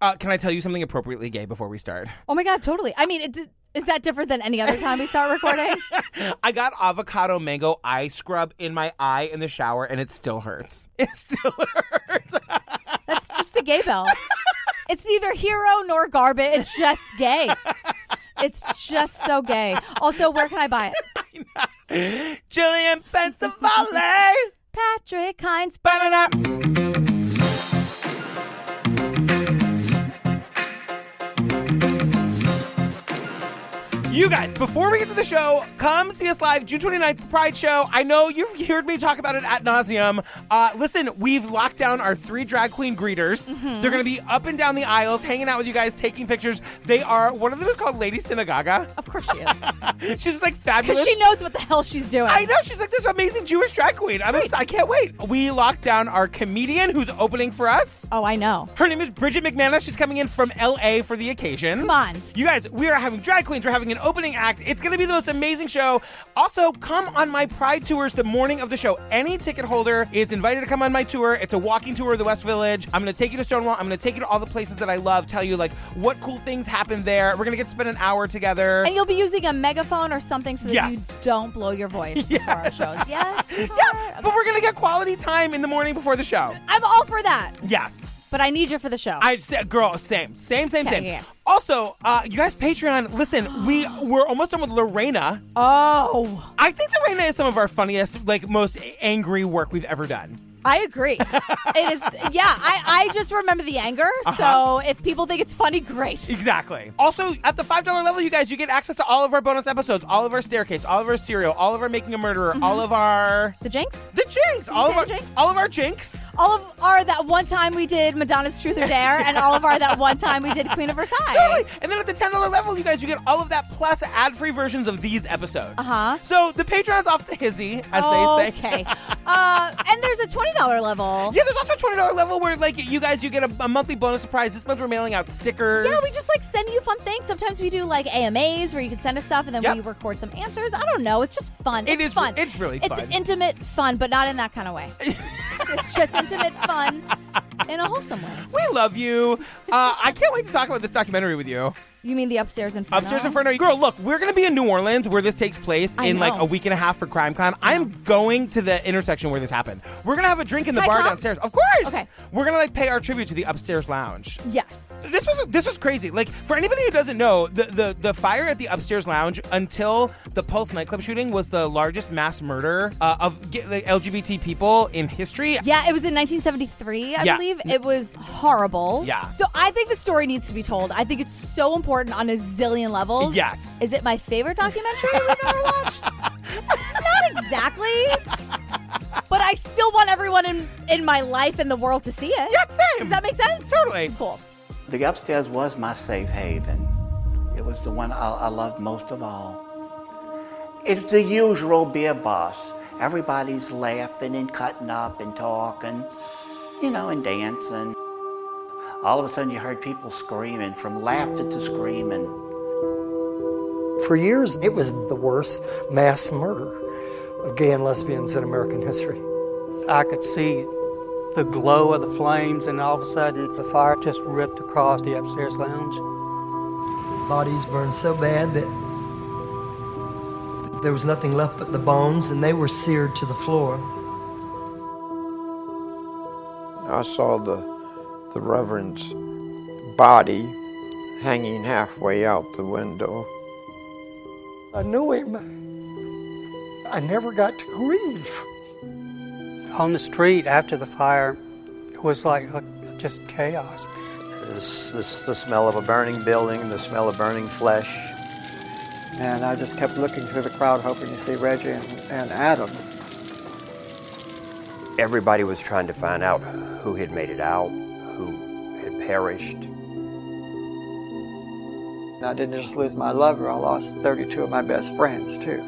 Can I tell you something appropriately gay before we start? Oh my God, totally. I mean, is that different than any other time we start recording? I got avocado mango eye scrub in my eye in the shower, and it still hurts. It still hurts. That's just the gay bell. It's neither hero nor garbage. It's just gay. It's just so gay. Also, where can I buy it? Jillian Pensavalle. Patrick Hines. You guys, before we get to the show, come see us live June 29th, Pride Show. I know you've heard me talk about it ad nauseum. Listen, we've locked down our 3 drag queen greeters. Mm-hmm. They're going to be up and down the aisles, hanging out with you guys, taking pictures. They are, one of them is called Lady Synagoga. Of course she is. She's like fabulous. Because she knows what the hell she's doing. I know, she's like this amazing Jewish drag queen. I can't wait. We locked down our comedian who's opening for us. Oh, I know. Her name is Bridget McManus. She's coming in from LA for the occasion. Come on. You guys, we are having drag queens. We're having an opening act. It's going to be the most amazing show. Also, come on my Pride tours the morning of the show. Any ticket holder is invited to come on my tour. It's a walking tour of the West Village. I'm going to take you to Stonewall. I'm going to take you to all the places that I love, tell you like what cool things happen there. We're going to get to spend an hour together. And you'll be using a megaphone or something so that you don't blow your voice before our shows. Yes? Yeah, okay. But we're going to get quality time in the morning before the show. I'm all for that. Yes. But I need you for the show. Girl, same. Yeah. Also, you guys, Patreon, listen, we're almost done with Lorena. Oh. I think Lorena is some of our funniest, most angry work we've ever done. I agree. It is, yeah, I just remember the anger, so if people think it's funny, great. Exactly. Also, at the $5 level, you guys, you get access to all of our bonus episodes, all of our Staircase, all of our Serial, all of our Making a Murderer, all of our... The Jinx? All of our Jinx. All of our that one time we did Madonna's Truth or Dare, and all of our that one time we did Queen of Versailles. Totally. And then at the $10 level, you guys, you get all of that plus ad-free versions of these episodes. So the Patreon's off the hizzy, as they say. Okay. And there's a $20 level. Yeah, there's also a $20 level where, you guys, you get a monthly bonus surprise. This month we're mailing out stickers. Yeah, we just, send you fun things. Sometimes we do, AMAs where you can send us stuff, and then we record some answers. I don't know. It's just fun. It's fun. It's really fun. It's intimate fun, but not in that kind of way. It's just intimate fun in a wholesome way. We love you. I can't wait to talk about this documentary with you. You mean the Upstairs Inferno? Upstairs Inferno. Girl, look, we're going to be in New Orleans where this takes place in a week and a half for CrimeCon. I'm going to the intersection where this happened. We're going to have a drink in the bar downstairs. Of course. Okay. We're going to pay our tribute to the Upstairs Lounge. Yes. This was crazy. For anybody who doesn't know, the fire at the Upstairs Lounge until the Pulse nightclub shooting was the largest mass murder of LGBT people in history. Yeah, it was in 1973, I believe. It was horrible. Yeah. So I think the story needs to be told. I think it's so important on a zillion levels. Yes. Is it my favorite documentary we've ever watched? Not exactly. But I still want everyone in my life and the world to see it. Yeah, same. Does that make sense? Totally. Cool. The Upstairs was my safe haven. It was the one I loved most of all. It's the usual beer bus. Everybody's laughing and cutting up and talking, and dancing. All of a sudden you heard people screaming, from laughter to screaming. For years, it was the worst mass murder of gay and lesbians in American history. I could see the glow of the flames, and all of a sudden the fire just ripped across the Upstairs Lounge. Bodies burned so bad that there was nothing left but the bones, and they were seared to the floor. I saw the Reverend's body hanging halfway out the window. I knew him. I never got to grieve. On the street after the fire, it was just chaos. The smell of a burning building, the smell of burning flesh. And I just kept looking through the crowd, hoping to see Reggie and Adam. Everybody was trying to find out who had made it out, who had perished. I didn't just lose my lover, I lost 32 of my best friends, too.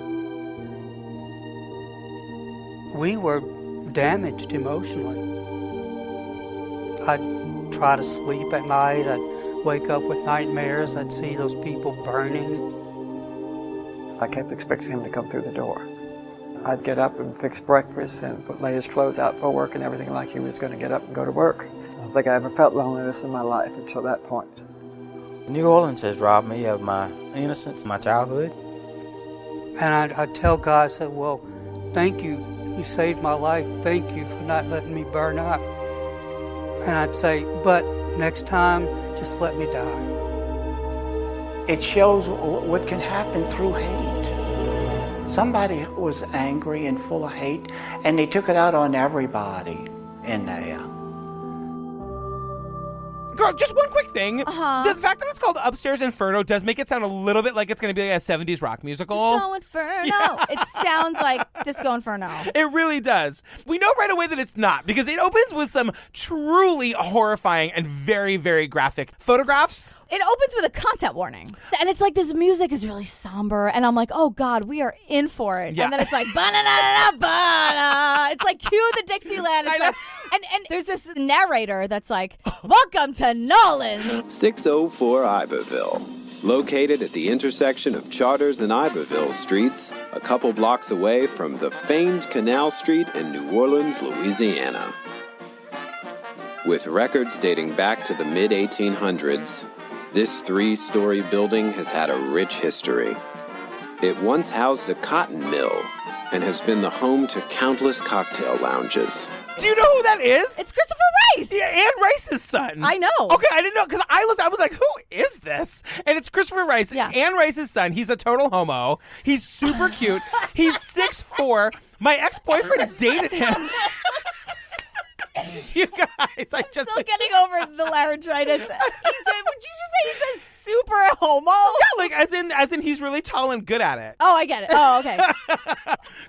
We were damaged emotionally. I'd try to sleep at night, I'd wake up with nightmares, I'd see those people burning. I kept expecting him to come through the door. I'd get up and fix breakfast and lay his clothes out for work and everything like he was going to get up and go to work. I don't think I ever felt loneliness in my life until that point. New Orleans has robbed me of my innocence, my childhood. And I'd tell God, I said, well, thank you. You saved my life. Thank you for not letting me burn up. And I'd say, but next time, just let me die. It shows what can happen through hate. Somebody was angry and full of hate, and they took it out on everybody in there. Girl, just one quick thing. Uh-huh. The fact that it's called Upstairs Inferno does make it sound a little bit like it's going to be like a 70s rock musical. Disco Inferno. Yeah. It sounds like Disco Inferno. It really does. We know right away that it's not, because it opens with some truly horrifying and very, very graphic photographs. It opens with a content warning. And it's like this music is really somber. And I'm like, oh, God, we are in for it. Yeah. And then it's like, ba-na-na-na-na-ba-na. It's like, cue the Dixieland. It's like, and there's this narrator that's like, welcome to Nolans. 604 Iberville. Located at the intersection of Charters and Iberville Streets, a couple blocks away from the famed Canal Street in New Orleans, Louisiana. With records dating back to the mid-1800s, this three-story building has had a rich history. It once housed a cotton mill and has been the home to countless cocktail lounges. Do you know who that is? It's Christopher Rice. Yeah, Anne Rice's son. I know. Okay, I didn't know, because I was like, who is this? And it's Christopher Rice, Yeah. Anne Rice's son. He's a total homo. He's super cute. He's 6'4". My ex-boyfriend dated him. You guys, I just... Still getting over the laryngitis. He said, would you just say he's a super homo? Yeah, like, as in he's really tall and good at it. Oh, I get it. Oh, okay.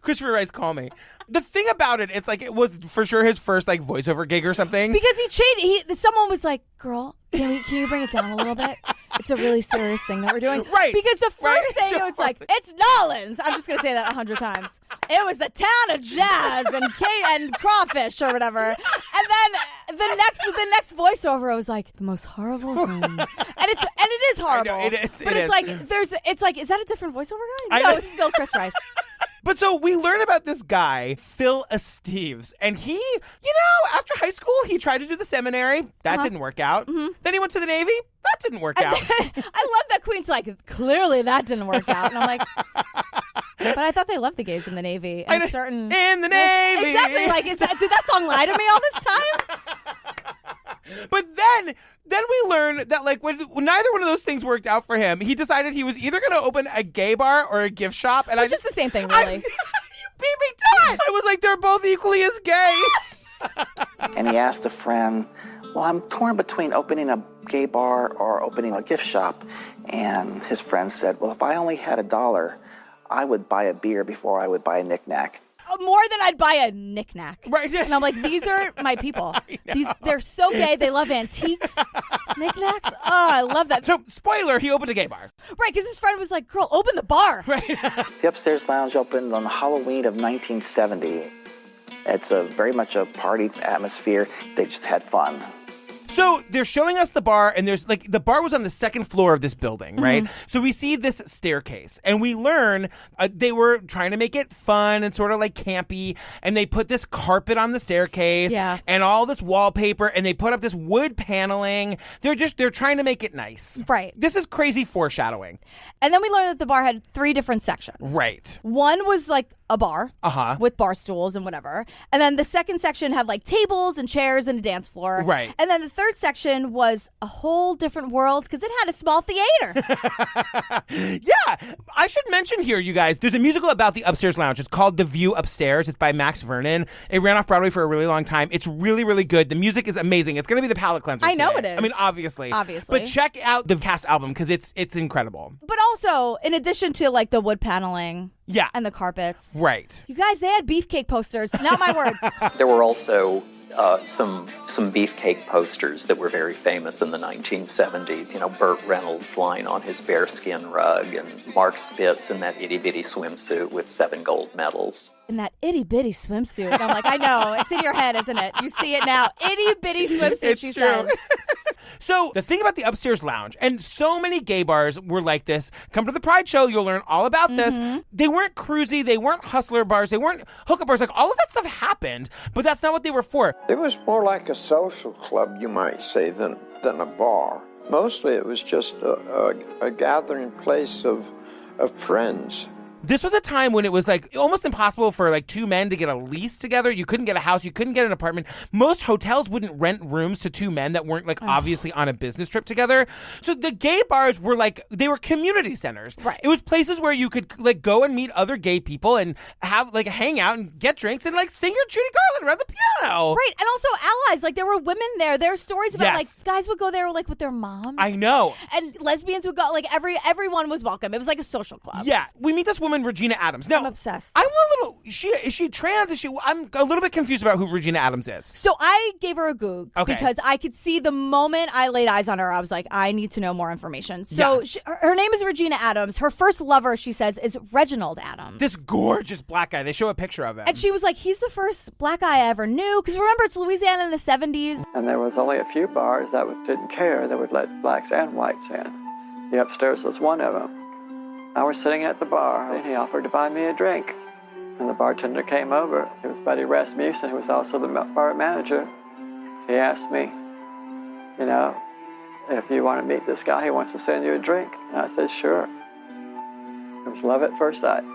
Christopher Rice, call me. The thing about it, it's like it was for sure his first like voiceover gig or something. Because he changed. Someone was like, "Girl, can you bring it down a little bit? It's a really serious thing that we're doing." Right. Because the first thing Totally. it was like, "It's Nolans." I'm just gonna say that 100 times. It was the town of jazz and crawfish or whatever. And then the next voiceover was like the most horrible thing, and it is horrible. I know, it is. But It it's is. like, is that a different voiceover guy? I No, know. it's still Chris Rice. But so we learn about this guy, Phil Esteves, and he, after high school, he tried to do the seminary. That didn't work out. Mm-hmm. Then he went to the Navy. That didn't work out. I love that Queen's like, clearly that didn't work out. And I'm like, but I thought they loved the gays in the Navy. And certain in the Navy. Exactly. Like, did that song lie to me all this time? But then we learn that like when neither one of those things worked out for him, he decided he was either going to open a gay bar or a gift shop. And Which is the same thing, really. You beat me to it. I was like, they're both equally as gay. And he asked a friend, well, I'm torn between opening a gay bar or opening a gift shop. And his friend said, well, if I only had $1, I would buy a beer before I would buy a knick-knack. More than I'd buy a knick-knack. Right. And I'm like, these are my people. They're so gay. They love antiques. Knick-knacks. Oh, I love that. So, spoiler, he opened a gay bar. Right, because his friend was like, girl, open the bar. Right. The Upstairs Lounge opened on Halloween of 1970. It's very much a party atmosphere. They just had fun. So they're showing us the bar, and there's like the bar was on the second floor of this building, right? So we see this staircase, and we learn they were trying to make it fun and sort of like campy, and they put this carpet on the staircase, and all this wallpaper, and they put up this wood paneling. They're trying to make it nice, right? This is crazy foreshadowing. And then we learned that the bar had 3 different sections. Right. One was like a bar with bar stools and whatever. And then the second section had like tables and chairs and a dance floor. Right. And then the third section was a whole different world because it had a small theater. Yeah. I should mention here, you guys, there's a musical about the Upstairs Lounge. It's called The View Upstairs. It's by Max Vernon. It ran off Broadway for a really long time. It's really, really good. The music is amazing. It's going to be the palate cleanser I know today. it is. I mean, obviously. Obviously. But check out the cast album because it's incredible. But also, in addition to like the wood paneling and the carpets. Right. You guys, they had beefcake posters. Not my words. There were also some beefcake posters that were very famous in the 1970s. You know, Burt Reynolds lying on his bearskin rug, and Mark Spitz in that itty-bitty swimsuit with 7 gold medals. In that itty-bitty swimsuit. And I'm like, I know. It's in your head, isn't it? You see it now. Itty-bitty swimsuit, It's she true. says. So the thing about the upstairs lounge, and so many gay bars were like this. Come to the Pride Show, you'll learn all about this. They weren't cruisy, they weren't hustler bars, they weren't hookup bars. Like, all of that stuff happened, but that's not what they were for. It was more like a social club, you might say, than a bar. Mostly it was just a gathering place of friends. This was a time when it was like almost impossible for like two men to get a lease together. You couldn't get a house. You couldn't get an apartment. Most hotels wouldn't rent rooms to two men that weren't like obviously on a business trip together. So the gay bars were like, they were community centers. Right. It was places where you could like go and meet other gay people and have like hang out and get drinks and like sing your Judy Garland around the piano. Right. And also allies. Like there were women there. There are stories about like guys would go there like with their moms. I know. And lesbians would go, like everyone was welcome. It was like a social club. Yeah. We meet this woman, Regina Adams. Now, I'm obsessed. I'm a little, is she trans? I'm a little bit confused about who Regina Adams is. So I gave her a Goog because I could see the moment I laid eyes on her, I was like, I need to know more information. So her name is Regina Adams. Her first lover, she says, is Reginald Adams. This gorgeous black guy. They show a picture of him. And she was like, he's the first black guy I ever knew. Because remember, it's Louisiana in the 70s. And there was only a few bars that didn't care. They would let blacks and whites in. The upstairs was one of them. I was sitting at the bar, and he offered to buy me a drink. And the bartender came over. It was Buddy Rasmussen, who was also the bar manager. He asked me, you know, if you want to meet this guy, he wants to send you a drink. And I said, sure. It was love at first sight.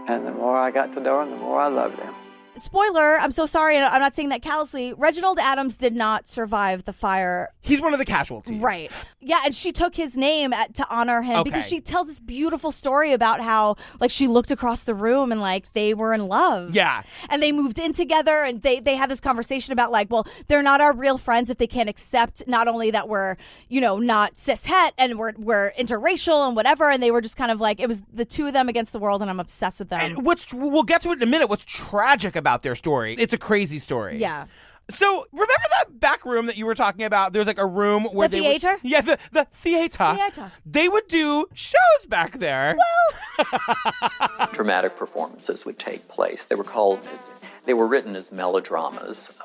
And the more I got to know him, the more I loved him. Spoiler, I'm so sorry, I'm not saying that callously. Reginald Adams did not survive the fire. He's one of the casualties. Right. Yeah, and she took his name to honor him because she tells this beautiful story about how, like, she looked across the room and, like, they were in love. Yeah. And they moved in together and they had this conversation about, like, well, they're not our real friends if they can't accept not only that we're, you know, not cis-het and we're interracial and whatever. And they were just kind of like, it was the two of them against the world, and I'm obsessed with them. And we'll get to it in a minute. What's tragic about their story? It's a crazy story. Yeah. So, remember that back room that you were talking about? There's like a room where the theater? The theater. They would do shows back there. Well, dramatic performances would take place. They were written as melodramas,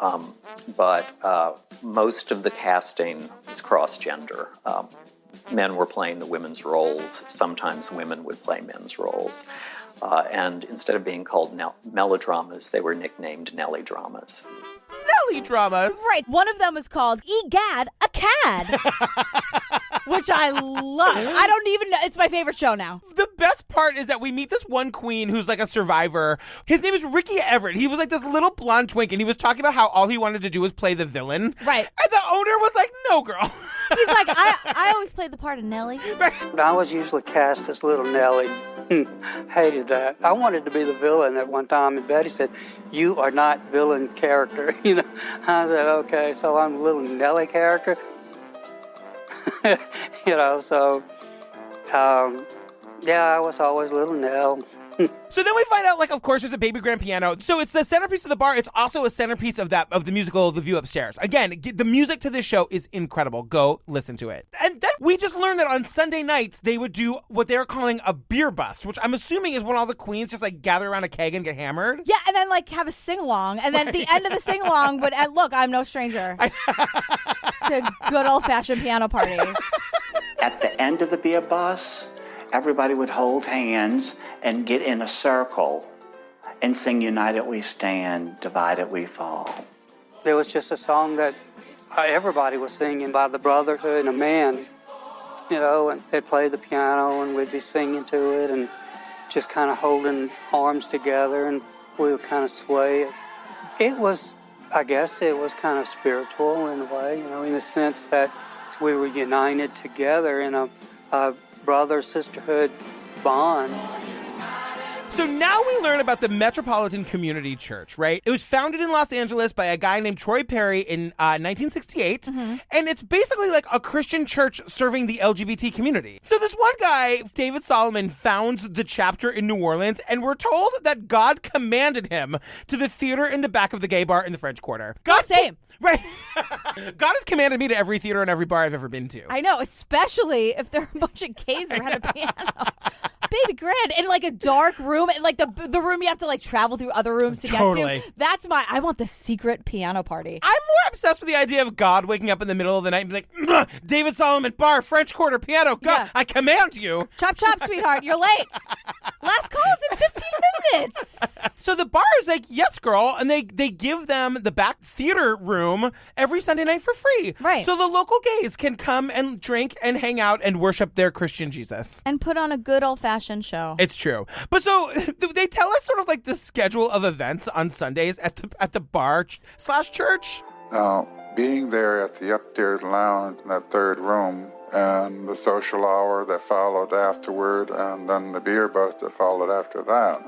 but most of the casting was cross-gender. Men were playing the women's roles. Sometimes women would play men's roles. And instead of being called melodramas, they were nicknamed Nelly dramas. Nelly dramas? Right. One of them was called Egad, a Cad, which I love. I don't even know. It's my favorite show now. The best part is that we meet this one queen who's like a survivor. His name is Ricky Everett. He was like this little blonde twink, and he was talking about how all he wanted to do was play the villain. Right. And the owner was like, no, girl. He's like, I always played the part of Nelly. Right. I was usually cast as little Nelly. Hated that. I wanted to be the villain at one time, and Betty said, you are not villain character. You know, I said, okay, so I'm a little Nelly character. You know, so, yeah, I was always little Nell. So then we find out, like, of course, there's a baby grand piano. So it's the centerpiece of the bar. It's also a centerpiece of the musical The View Upstairs. Again, the music to this show is incredible. Go listen to it. And then we just learned that on Sunday nights, they would do what they're calling a beer bust, which I'm assuming is when all the queens just, like, gather around a keg and get hammered. Yeah, and then, like, have a sing-along. And then at the end of the sing-along would, and look, I'm no stranger to a good old-fashioned piano party. At the end of the beer bus, everybody would hold hands and get in a circle and sing United We Stand, Divided We Fall. There was just a song that everybody was singing by the Brotherhood of Man, you know, and they'd play the piano and we'd be singing to it and just kind of holding arms together and we would kind of sway. It was, I guess it was kind of spiritual in a way, you know, in the sense that we were united together in a brother-sisterhood bond. So now we learn about the Metropolitan Community Church, right? It was founded in Los Angeles by a guy named Troy Perry in 1968, Mm-hmm. and it's basically like a Christian church serving the LGBT community. So this one guy, David Solomon, founds the chapter in New Orleans, and we're told that God commanded him to the theater in the back of the gay bar in the French Quarter. God, same. Right. God has commanded me to every theater and every bar I've ever been to. I know, especially if there are a bunch of gays around a piano. baby grand in like a dark room, and like the room you have to like travel through other rooms to get to. That's I want the secret piano party. I'm more obsessed with the idea of God waking up in the middle of the night and be like, David Solomon bar, French Quarter, piano, God, I command you. Chop, chop, sweetheart, you're late. Last call is in 15 minutes. So the bar is like, yes, girl, and they give them the back theater room every Sunday night for free. Right. So the local gays can come and drink and hang out and worship their Christian Jesus. And put on a good old-fashioned show. It's true. But so they tell us sort of like the schedule of events on Sundays at the bar/church. Now, being there at the upstairs lounge in that third room, and the social hour that followed afterward, and then the beer bust that followed after that,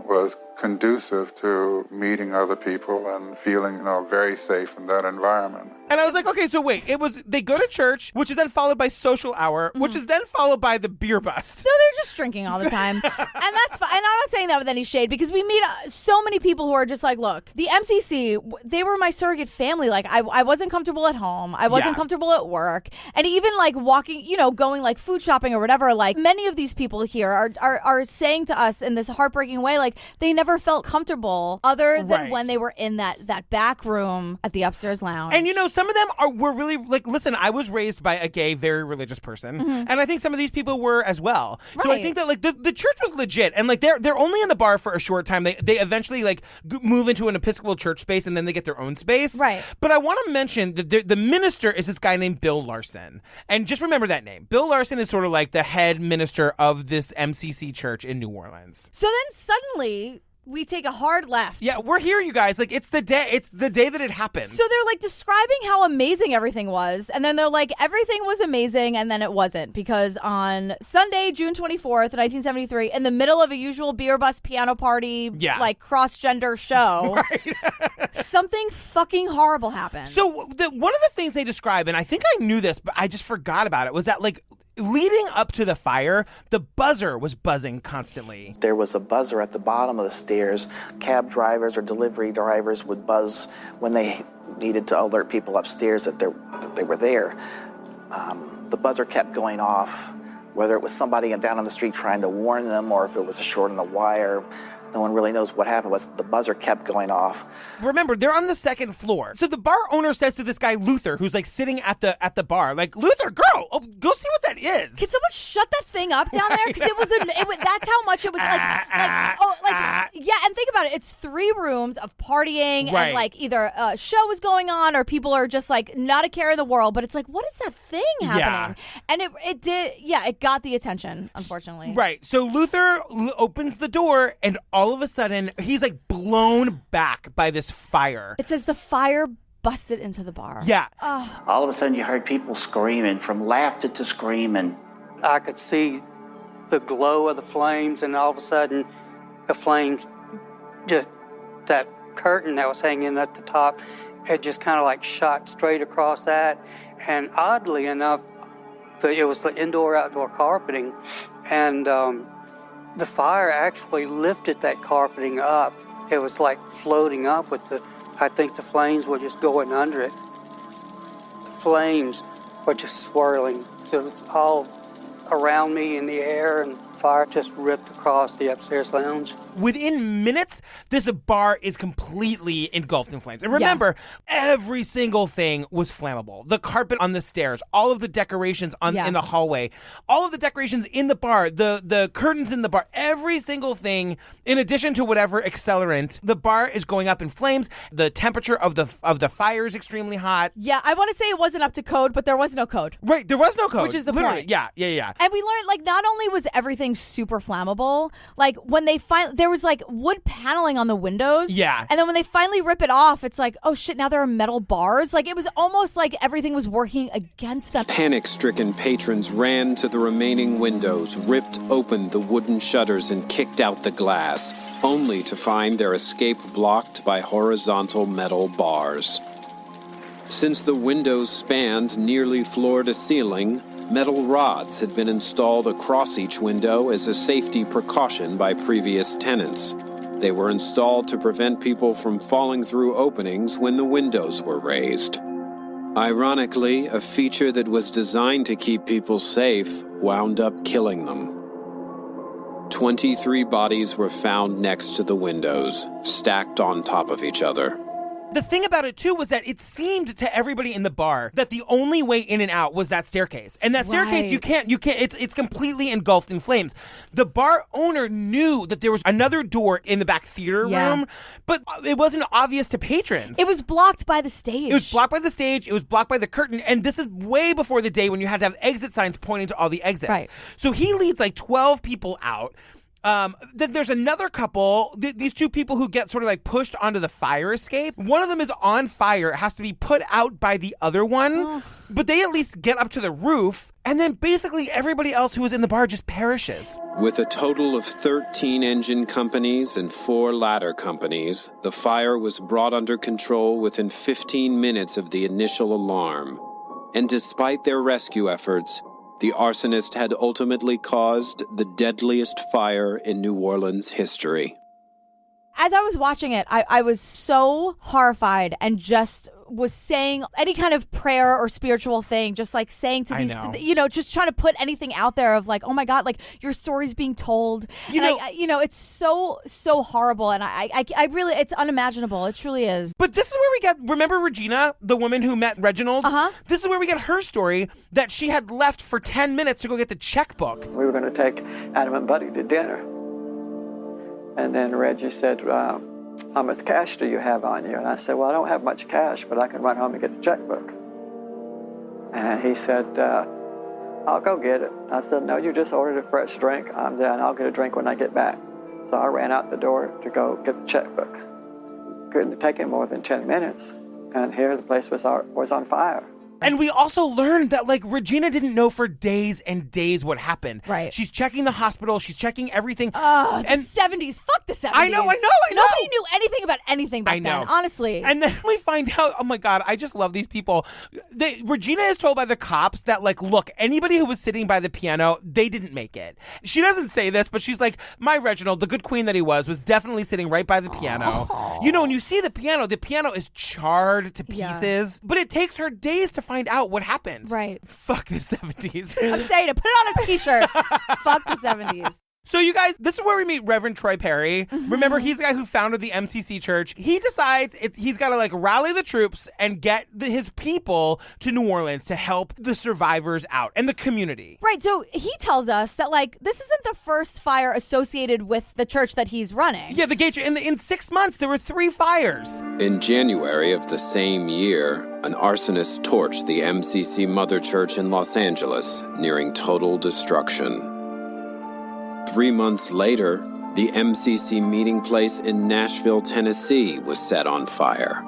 was conducive to meeting other people and feeling, very safe in that environment. And I was like, okay, so wait, they go to church, which is then followed by social hour, which is then followed by the beer bust. No, they're just drinking all the time. And that's fine. And I'm not saying that with any shade, because we meet so many people who are just like, look, the MCC, they were my surrogate family. Like, I wasn't comfortable at home. I wasn't comfortable at work. And even like walking, going like food shopping or whatever, like many of these people here are saying to us in this heartbreaking way, like they never felt comfortable other than when they were in that back room at the upstairs lounge. And some of them were really like, listen, I was raised by a gay, very religious person, and I think some of these people were as well. Right. So I think that like the church was legit, and like they're only in the bar for a short time. They eventually like move into an Episcopal church space, and then they get their own space. Right. But I want to mention that the minister is this guy named Bill Larson, and just remember that name. Bill Larson is sort of like the head minister of this MCC church in New Orleans. So then suddenly we take a hard left. Yeah, we're here, you guys. Like, it's the day that it happens. So they're like describing how amazing everything was, and then they're like, everything was amazing, and then it wasn't, because on Sunday, June 24th, 1973, in the middle of a usual beer bus piano party, like cross-gender show, something fucking horrible happened. So one of the things they describe, and I think I knew this, but I just forgot about it, was that like leading up to the fire, the buzzer was buzzing constantly. There was a buzzer at the bottom of the stairs. Cab drivers or delivery drivers would buzz when they needed to alert people upstairs that they were there. The buzzer kept going off, whether it was somebody down on the street trying to warn them or if it was a short on the wire. No one really knows what happened. The buzzer kept going off. Remember, they're on the second floor. So the bar owner says to this guy, Luther, who's like sitting at the bar, like, Luther, girl, go see what that is. Can someone shut that thing up down there? Because it was that's how much it was and think about it. It's 3 rooms of partying and like either a show is going on or people are just like not a care in the world. But it's like, what is that thing happening? And it got the attention, unfortunately. Right. So Luther opens the door and all of a sudden, he's like blown back by this fire. It says the fire busted into the bar. Yeah. All of a sudden, you heard people screaming, from laughter to screaming. I could see the glow of the flames, and all of a sudden, the flames, just that curtain that was hanging at the top, it just kind of like shot straight across that. And oddly enough, it was the indoor-outdoor carpeting, and the fire actually lifted that carpeting up. It was like floating up I think the flames were just going under it. The flames were just swirling. So it was all around me in the air, and fire just ripped across the upstairs lounge. Within minutes, this bar is completely engulfed in flames. And remember, every single thing was flammable. The carpet on the stairs, all of the decorations in the hallway, all of the decorations in the bar, the curtains in the bar, every single thing, in addition to whatever accelerant, the bar is going up in flames. The temperature of the fire is extremely hot. Yeah, I want to say it wasn't up to code, but there was no code. Right, there was no code. Which is the Literally, point. Yeah. And we learned, like, not only was everything super flammable, like, when they there was, like, wood paneling on the windows. Yeah. And then when they finally rip it off, it's like, oh, shit, now there are metal bars. Like, it was almost like everything was working against them. Panic-stricken patrons ran to the remaining windows, ripped open the wooden shutters, and kicked out the glass, only to find their escape blocked by horizontal metal bars. Since the windows spanned nearly floor to ceiling, metal rods had been installed across each window as a safety precaution by previous tenants. They were installed to prevent people from falling through openings when the windows were raised. Ironically, a feature that was designed to keep people safe wound up killing them. 23 bodies were found next to the windows, stacked on top of each other. The thing about it, too, was that it seemed to everybody in the bar that the only way in and out was that staircase. And that staircase, you can't, it's completely engulfed in flames. The bar owner knew that there was another door in the back theater room, but it wasn't obvious to patrons. It was blocked by the stage. It was blocked by the stage. It was blocked by the curtain. And this is way before the day when you had to have exit signs pointing to all the exits. Right. So he leads like 12 people out. Then there's another couple, these two people who get sort of like pushed onto the fire escape. One of them is on fire. It has to be put out by the other one, but they at least get up to the roof. And then basically everybody else who was in the bar just perishes. With a total of 13 engine companies and 4 ladder companies, the fire was brought under control within 15 minutes of the initial alarm. And despite their rescue efforts, the arsonist had ultimately caused the deadliest fire in New Orleans history. As I was watching it, I was so horrified and just was saying any kind of prayer or spiritual thing, just like saying to these, just trying to put anything out there of like, oh my God, like your story's being told. It's so horrible. And I really, it's unimaginable. It truly is. But this is where we get, remember Regina, the woman who met Reginald? This is where we get her story that she had left for 10 minutes to go get the checkbook. We were going to take Adam and Buddy to dinner. And then Reggie said, how much cash do you have on you? And I said, well, I don't have much cash, but I can run home and get the checkbook. And he said, I'll go get it. I said, no, you just ordered a fresh drink. I'm done. I'll get a drink when I get back. So I ran out the door to go get the checkbook. Couldn't take him more than 10 minutes. And here the place was on fire. And we also learned that, like, Regina didn't know for days and days what happened. Right. She's checking the hospital. She's checking everything. The 70s. Fuck the 70s. I know. Nobody knew anything about anything back then, honestly. And then we find out, oh my God, I just love these people. Regina is told by the cops that, like, look, anybody who was sitting by the piano, they didn't make it. She doesn't say this, but she's like, my Reginald, the good queen that he was definitely sitting right by the piano. When you see the piano is charred to pieces, but it takes her days to find out what happened. Right. Fuck the 70s. I'm saying it. Put it on a t-shirt. Fuck the 70s. So you guys, this is where we meet Reverend Troy Perry. Remember, he's the guy who founded the MCC Church. He decides he's got to like rally the troops and get his people to New Orleans to help the survivors out and the community. Right. So he tells us that like this isn't the first fire associated with the church that he's running. Yeah, the gate. In 6 months, there were 3 fires. In January of the same year, an arsonist torched the MCC Mother Church in Los Angeles, nearing total destruction. 3 months later, the MCC meeting place in Nashville, Tennessee was set on fire.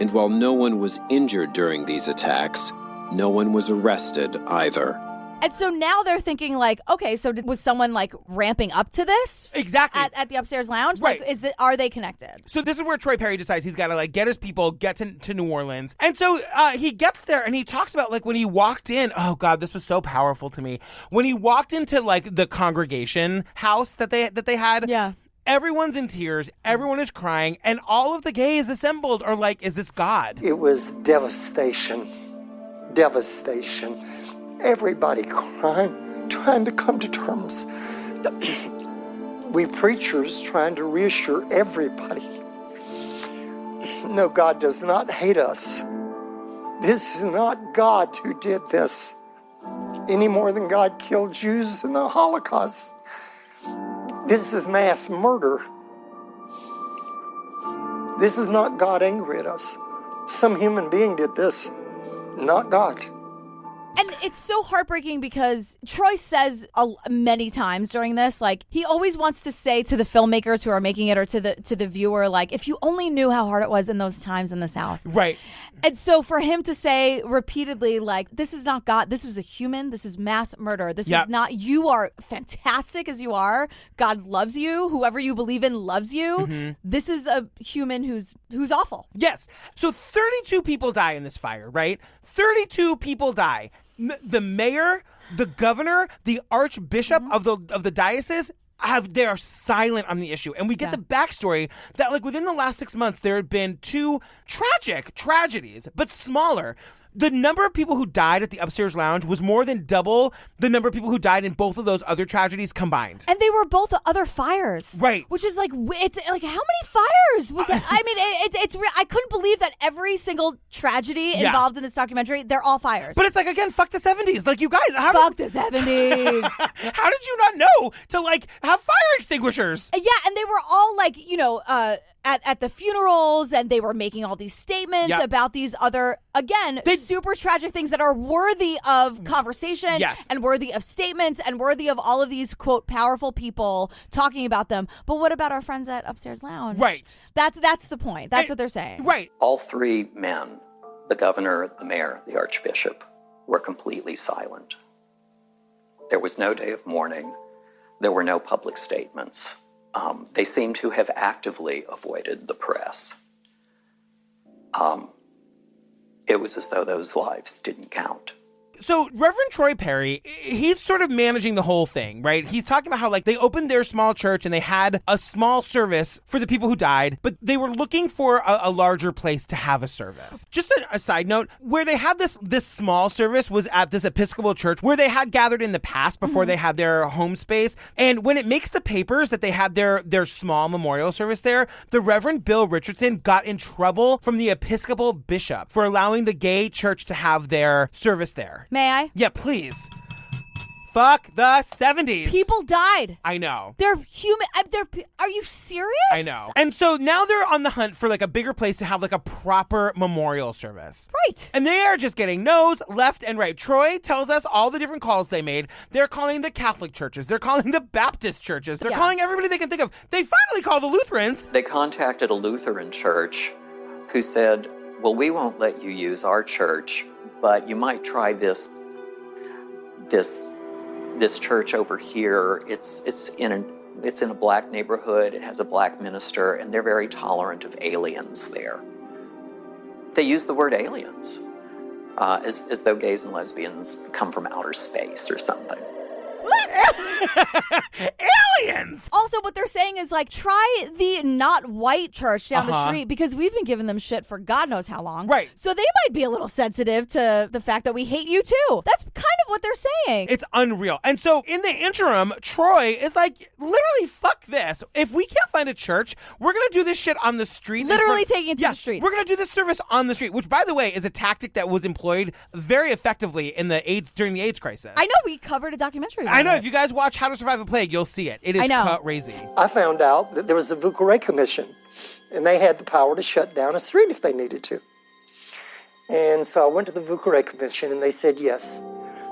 And while no one was injured during these attacks, no one was arrested either. And so now they're thinking like, okay, so was someone like ramping up to this? Exactly. At the upstairs lounge? Right. Like, are they connected? So this is where Troy Perry decides he's got to like get his people, get to New Orleans. And so he gets there and he talks about like when he walked in, oh God, this was so powerful to me. When he walked into like the congregation house that they had. Yeah. Everyone's in tears, everyone is crying, and all of the gays assembled are like, is this God? It was devastation. Devastation. Everybody crying, trying to come to terms. We preachers trying to reassure everybody. No, God does not hate us. This is not God who did this, any more than God killed Jews in the Holocaust. This is mass murder. This is not God angry at us. Some human being did this, not God. And it's so heartbreaking because Troy says many times during this, like he always wants to say to the filmmakers who are making it or to the viewer, like, if you only knew how hard it was in those times in the South. Right. And so for him to say repeatedly, like, this is not God, this was a human, this is mass murder, this is not, you are fantastic as you are, God loves you, whoever you believe in loves you, this is a human who's awful. Yes. So 32 people die in this fire, right? 32 people die. The mayor, the governor, the archbishop of the diocese, they are silent on the issue. And we get the backstory that like within the last 6 months, there had been 2 tragic tragedies, but smaller. the number of people who died at the upstairs lounge was more than double the number of people who died in both of those other tragedies combined. And they were both other fires. Right. Which is like, it's like, how many fires was it? I mean, it's I couldn't believe that every single tragedy involved in this documentary, they're all fires. But it's like, again, fuck the 70s. Like, you guys, fuck the 70s. How did you not know to, like, have fire extinguishers? Yeah, and they were all like, at the funerals, and they were making all these statements about these other, again, super tragic things that are worthy of conversation and worthy of statements and worthy of all of these, quote, powerful people talking about them. But what about our friends at Upstairs Lounge? Right. That's the point. That's what they're saying. Right. All three men, the governor, the mayor, the archbishop, were completely silent. There was no day of mourning. There were no public statements. They seem to have actively avoided the press. It was as though those lives didn't count. So Reverend Troy Perry, he's sort of managing the whole thing, right? He's talking about how, like, they opened their small church and they had a small service for the people who died, but they were looking for a larger place to have a service. Just a side note, where they had this small service was at this Episcopal church where they had gathered in the past before they had their home space. And when it makes the papers that they had their small memorial service there, the Reverend Bill Richardson got in trouble from the Episcopal bishop for allowing the gay church to have their service there. May I? Yeah, please. Fuck the 70s. People died. I know. They're human. Are you serious? I know. And so now they're on the hunt for like a bigger place to have like a proper memorial service. Right. And they are just getting no's left and right. Troy tells us all the different calls they made. They're calling the Catholic churches. They're calling the Baptist churches. They're calling everybody they can think of. They finally call the Lutherans. They contacted a Lutheran church who said, well, we won't let you use our church, but you might try this church over here. It's in a black neighborhood. It has a black minister, and they're very tolerant of aliens there. They use the word aliens as though gays and lesbians come from outer space or something. Aliens! Also, what they're saying is, like, try the not white church down the street, because we've been giving them shit for God knows how long. Right. So they might be a little sensitive to the fact that we hate you too. That's kind of what they're saying. It's unreal. And so in the interim, Troy is like, literally, fuck this. If we can't find a church, we're going to do this shit on the street. Literally taking it to the streets. We're going to do this service on the street, which, by the way, is a tactic that was employed very effectively in during the AIDS crisis. I know, we covered a documentary about I know. it. If you guys watch How to Survive a Plague, you'll see it. It is crazy. I found out that there was the Viscous Commission, and they had the power to shut down a street if they needed to. And so I went to the Viscous Commission, and they said yes.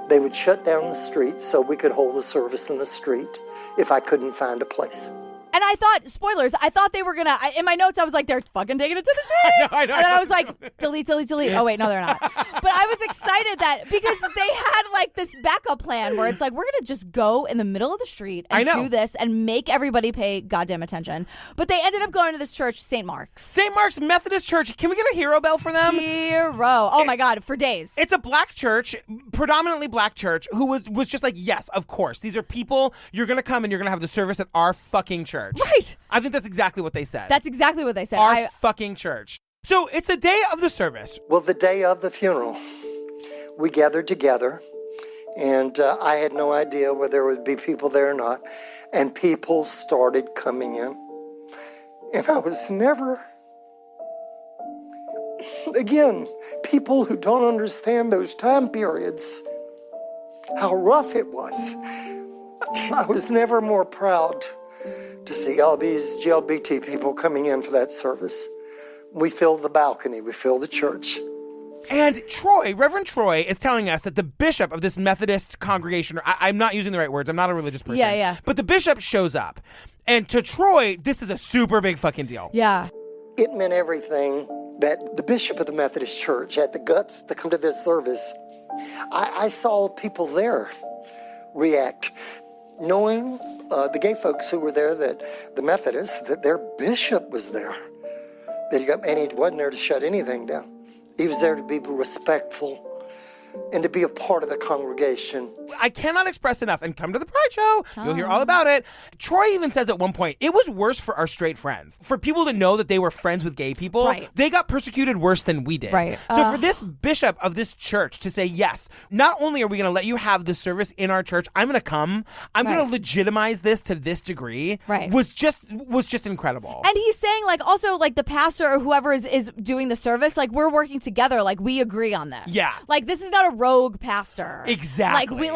They would shut down the street so we could hold a service in the street if I couldn't find a place. And I thought, spoilers, I thought they were going to, in my notes, I was like, they're fucking taking it to the streets. I know. And then I was like, delete. Oh, wait, no, they're not. But I was excited that, because they had like this backup plan where it's like, we're going to just go in the middle of the street and do this and make everybody pay goddamn attention. But they ended up going to this church, St. Mark's. St. Mark's Methodist Church. Can we get a hero bell for them? Hero. Oh, my God, for days. It's a black church, predominantly black church, who was just like, yes, of course. These are people, you're going to come and you're going to have the service at our fucking church. Right. I think that's exactly what they said. That's exactly what they said. Our fucking church. So it's the day of the service. Well, the day of the funeral, we gathered together, and I had no idea whether there would be people there or not, and people started coming in. And I was never, again, people who don't understand those time periods, how rough it was. I was never more proud to see all these LGBT people coming in for that service. We filled the balcony, we filled the church. And Troy, Reverend Troy, is telling us that the bishop of this Methodist congregation, I'm not using the right words, I'm not a religious person. Yeah. But the bishop shows up. And to Troy, this is a super big fucking deal. Yeah. It meant everything that the bishop of the Methodist Church had the guts to come to this service. I saw people there react, knowing the gay folks who were there, that the Methodists, that their bishop was there. And he wasn't there to shut anything down. He was there to be respectful and to be a part of the congregation. I cannot express enough, and come to the Pride Show. You'll hear all about it. Troy even says at one point, it was worse for our straight friends. For people to know that they were friends with gay people, they got persecuted worse than we did. Right. So for this bishop of this church to say, yes, not only are we going to let you have this service in our church, I'm going to come, I'm going to legitimize this to this degree, was just incredible. And he's saying, like, also, like, the pastor or whoever is doing the service, like, we're working together, like, we agree on this. Yeah. Like, this is not a rogue pastor. Exactly.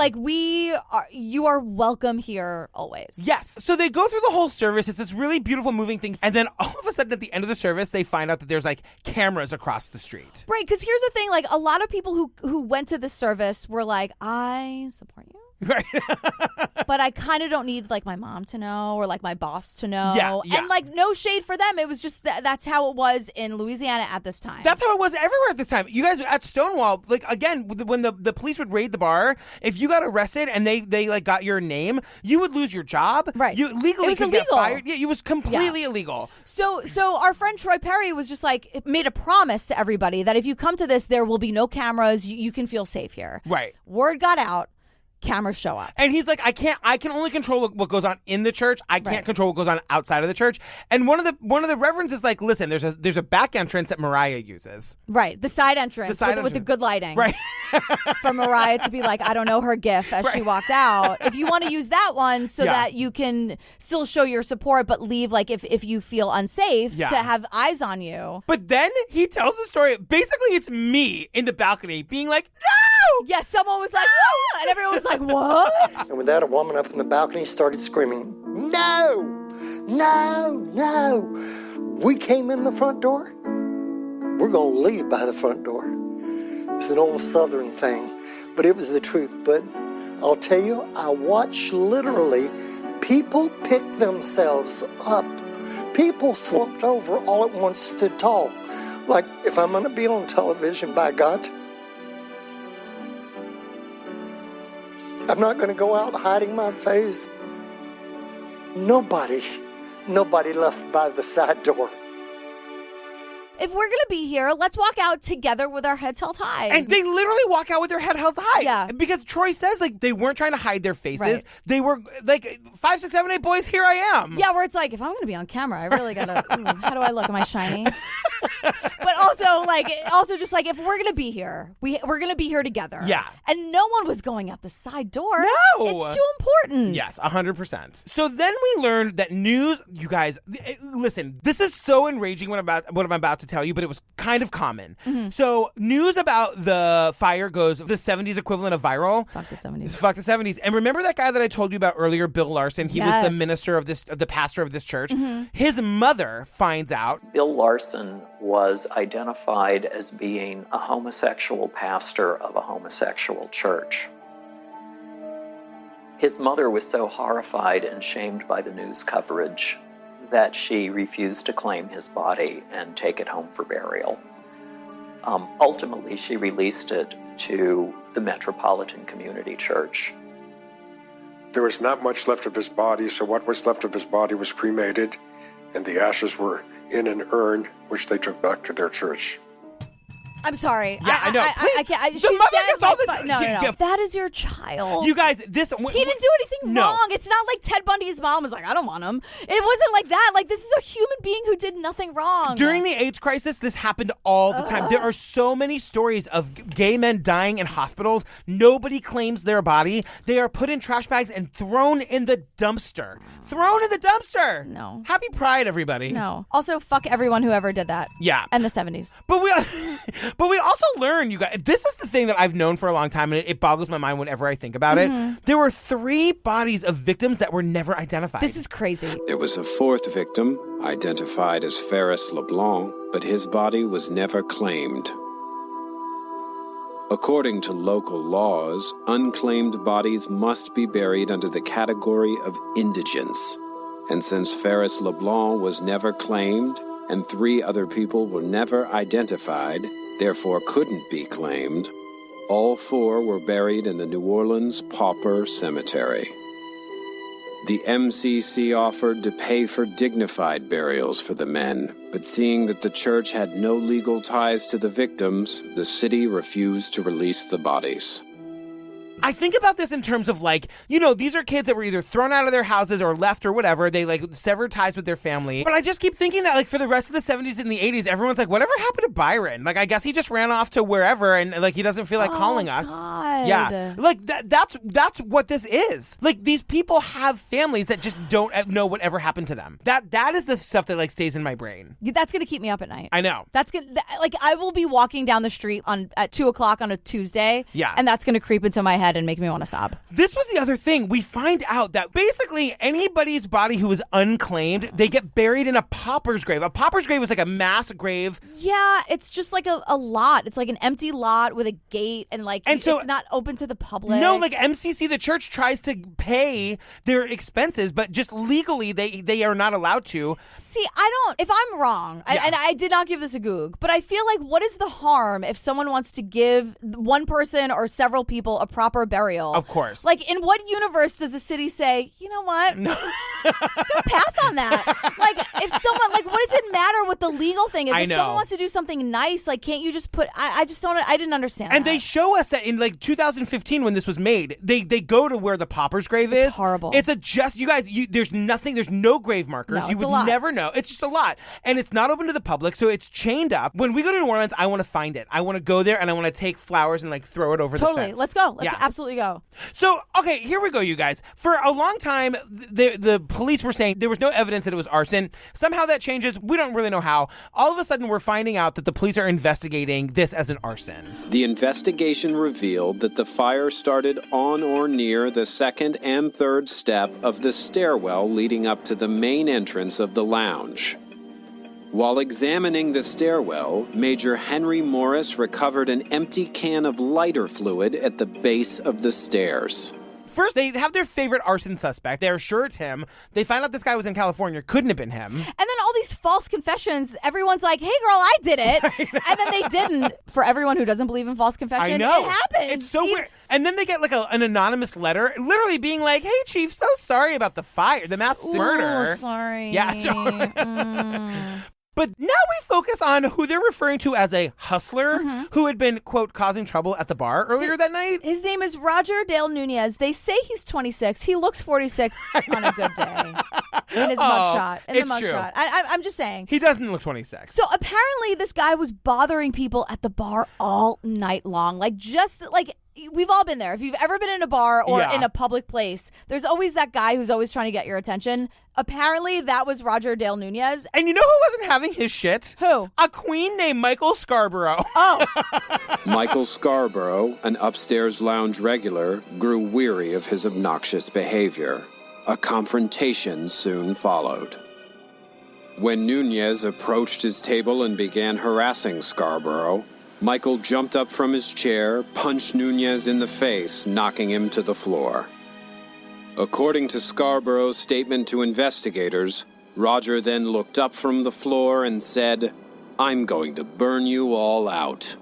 You are welcome here always. Yes. So they go through the whole service. It's this really beautiful, moving thing. And then all of a sudden at the end of the service, they find out that there's like cameras across the street. Right. Because here's the thing, like, a lot of people who went to this service were like, I support you. Right. But I kind of don't need like my mom to know or like my boss to know. Yeah. And like no shade for them. It was just that's how it was in Louisiana at this time. That's how it was everywhere at this time. You guys at Stonewall, like again, when the police would raid the bar, if you got arrested and they like got your name, you would lose your job. Right. You legally could get fired. Yeah, it was completely illegal. So our friend Troy Perry was just like made a promise to everybody that if you come to this, there will be no cameras. You can feel safe here. Right. Word got out. Cameras show up. And he's like, I can only control what goes on in the church. I can't control what goes on outside of the church. And one of the reverends is like, listen, there's a back entrance that Mariah uses. Right. The side entrance with the good lighting. Right. For Mariah to be like, I don't know her gif as she walks out. If you want to use that one so that you can still show your support but leave like if you feel unsafe to have eyes on you. But then he tells the story. Basically, it's me in the balcony being like, no! Yes, someone was like, no! And everyone was like, what? And with that, a woman up in the balcony started screaming, no, no, no. We came in the front door. We're going to leave by the front door. It's an old Southern thing, but it was the truth. But I'll tell you, I watched literally people pick themselves up. People slumped over all at once, stood tall. Like, if I'm going to be on television, by God, I'm not going to go out hiding my face. Nobody left by the side door. If we're going to be here, let's walk out together with our heads held high. And they literally walk out with their head held high. Yeah. Because Troy says, like, they weren't trying to hide their faces. Right. They were, like, 5, 6, 7, 8 boys, here I am. Yeah, where it's like, if I'm going to be on camera, I really got to, how do I look? Am I shiny? But also just like, if we're going to be here, we're going to be here together. Yeah. And no one was going out the side door. No. It's too important. Yes, 100%. So then we learned that news, you guys, listen, this is so enraging what I'm about to tell you, but it was kind of common. Mm-hmm. So news about the fire goes the 70s equivalent of viral. Fuck the 70s. Fuck the 70s. And remember that guy that I told you about earlier, Bill Larson? He was the minister of the pastor of this church. Mm-hmm. His mother finds out. Bill Larson was identified as being a homosexual pastor of a homosexual church. His mother was so horrified and shamed by the news coverage that she refused to claim his body and take it home for burial. Ultimately, she released it to the Metropolitan Community Church. There was not much left of his body, so what was left of his body was cremated, and the ashes were in an urn, which they took back to their church. I'm sorry. Yeah, I know. I can't. She's mother dead. gets all the- No. Yeah. That is your child. You guys, this... He didn't do anything wrong. It's not like Ted Bundy's mom was like, I don't want him. It wasn't like that. Like, this is a human being who did nothing wrong. During the AIDS crisis, this happened all the time. There are so many stories of gay men dying in hospitals. Nobody claims their body. They are put in trash bags and thrown in the dumpster. Thrown in the dumpster. No. Happy Pride, everybody. No. Also, fuck everyone who ever did that. Yeah. And the 70s. But we also learned, you guys, this is the thing that I've known for a long time, and it boggles my mind whenever I think about it. There were 3 bodies of victims that were never identified. This is crazy. There was a 4th victim, identified as Ferris LeBlanc, but his body was never claimed. According to local laws, unclaimed bodies must be buried under the category of indigence. And since Ferris LeBlanc was never claimed, and 3 other people were never identified, therefore couldn't be claimed, all 4 were buried in the New Orleans Pauper Cemetery. The MCC offered to pay for dignified burials for the men, but seeing that the church had no legal ties to the victims, the city refused to release the bodies. I think about this in terms of like, you know, these are kids that were either thrown out of their houses or left or whatever. They like severed ties with their family. But I just keep thinking that like for the rest of the 70s and the 80s, everyone's like, whatever happened to Byron? Like, I guess he just ran off to wherever and like he doesn't feel like calling us. God. Yeah. Like that's what this is. Like these people have families that just don't know whatever happened to them. That is the stuff that like stays in my brain. That's going to keep me up at night. I know. That's good. Like I will be walking down the street at 2:00 on a Tuesday. Yeah. And that's going to creep into my head and make me want to sob. This was the other thing. We find out that basically anybody's body who is unclaimed, they get buried in a pauper's grave. A pauper's grave is like a mass grave. Yeah, it's just like a lot. It's like an empty lot with a gate and like it's not open to the public. No, like MCC, the church tries to pay their expenses, but just legally they are not allowed to. See, if I'm wrong, and I did not give this a goog, but I feel like what is the harm if someone wants to give one person or several people a proper burial? Of course. Like, in what universe does the city say, you know what? No. Pass on that. Like, if someone, like, what does it matter what the legal thing is? If someone wants to do something nice, like, can't you just put, I just don't, I didn't understand And that. they show us that in, like, 2015 when this was made, they go to where the pauper's grave is. It's horrible. It's you guys, there's nothing, there's no grave markers. No, you would never know. It's just a lot. And it's not open to the public, so it's chained up. When we go to New Orleans, I want to find it. I want to go there and I want to take flowers and, like, throw it over the fence. Totally. Let's go. Let's absolutely go. So, okay, here we go, you guys. For a long time, the police were saying there was no evidence that it was arson. Somehow that changes. We don't really know how. All of a sudden, we're finding out that the police are investigating this as an arson. The investigation revealed that the fire started on or near the second and third step of the stairwell leading up to the main entrance of the lounge. While examining the stairwell, Major Henry Morris recovered an empty can of lighter fluid at the base of the stairs. First, they have their favorite arson suspect. They're sure it's him. They find out this guy was in California. Couldn't have been him. And then all these false confessions. Everyone's like, hey, girl, I did it. And then they didn't. For everyone who doesn't believe in false confession, I know. It happens. It's so weird. And then they get like an anonymous letter literally being like, hey, Chief, so sorry about the fire, the mass murder. Sorry. Yeah. But now we focus on who they're referring to as a hustler who had been, quote, causing trouble at the bar earlier that night. His name is Roger Dale Nunez. They say he's 26. He looks 46 on a good day. In his mugshot. In the mugshot. I'm just saying. He doesn't look 26. So apparently this guy was bothering people at the bar all night long. Like, just like... We've all been there. If you've ever been in a bar or in a public place, there's always that guy who's always trying to get your attention. Apparently, that was Roger Dale Nunez. And you know who wasn't having his shit? Who? A queen named Michael Scarborough. Oh. Michael Scarborough, an upstairs lounge regular, grew weary of his obnoxious behavior. A confrontation soon followed. When Nunez approached his table and began harassing Scarborough, Michael jumped up from his chair, punched Nunez in the face, knocking him to the floor. According to Scarborough's statement to investigators, Roger then looked up from the floor and said, "I'm going to burn you all out."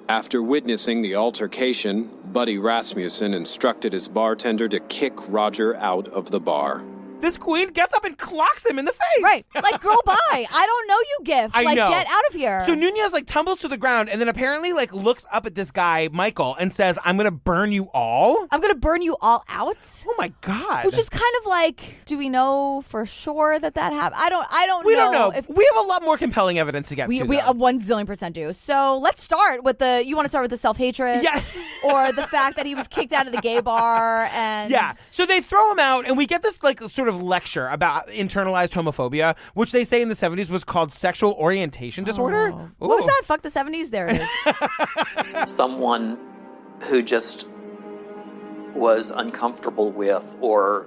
After witnessing the altercation, Buddy Rasmussen instructed his bartender to kick Roger out of the bar. This queen gets up and clocks him in the face. Right. Like, girl, bye. I don't know you, gift. I know. Get out of here. So Nunez, like, tumbles to the ground and then apparently, like, looks up at this guy, Michael, and says, I'm going to burn you all? I'm going to burn you all out? Oh, my God. Which is kind of like, do we know for sure that happened? I don't know. We don't know. We have a lot more compelling evidence to get to, We though. 1,000,000% do. So let's start with you want to start with the self-hatred? Yeah. Or the fact that he was kicked out of the gay bar and... Yeah. So they throw him out and we get this, like, sort of lecture about internalized homophobia, which they say in the 70s was called sexual orientation disorder. What was that? Fuck the 70s? There it is. Someone who just was uncomfortable with or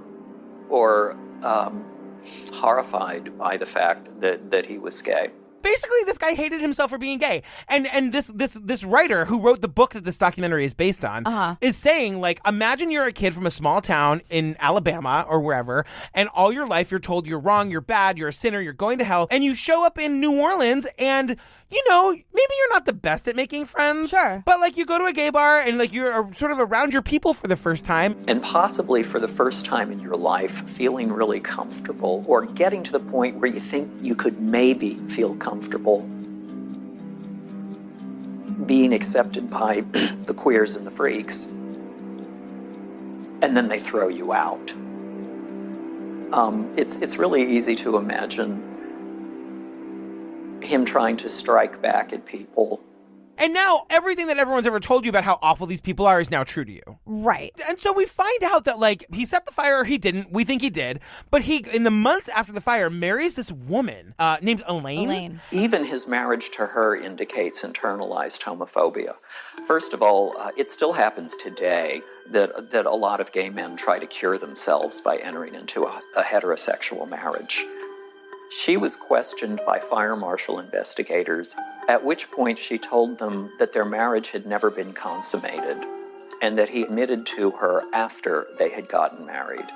horrified by the fact that he was gay. Basically, this guy hated himself for being gay. And this writer who wrote the book that this documentary is based on is saying, like, imagine you're a kid from a small town in Alabama or wherever, and all your life you're told you're wrong, you're bad, you're a sinner, you're going to hell, and you show up in New Orleans and you know, maybe you're not the best at making friends. Sure. But, like, you go to a gay bar and, like, you're sort of around your people for the first time. And possibly for the first time in your life, feeling really comfortable or getting to the point where you think you could maybe feel comfortable being accepted by the queers and the freaks. And then they throw you out. It's really easy to imagine him trying to strike back at people. And now everything that everyone's ever told you about how awful these people are is now true to you. Right. And so we find out that, like, he set the fire or he didn't. We think he did. But he, in the months after the fire, marries this woman named Elaine. Even his marriage to her indicates internalized homophobia. First of all, it still happens today that a lot of gay men try to cure themselves by entering into a heterosexual marriage. She was questioned by fire marshal investigators, at which point she told them that their marriage had never been consummated and that he admitted to her after they had gotten married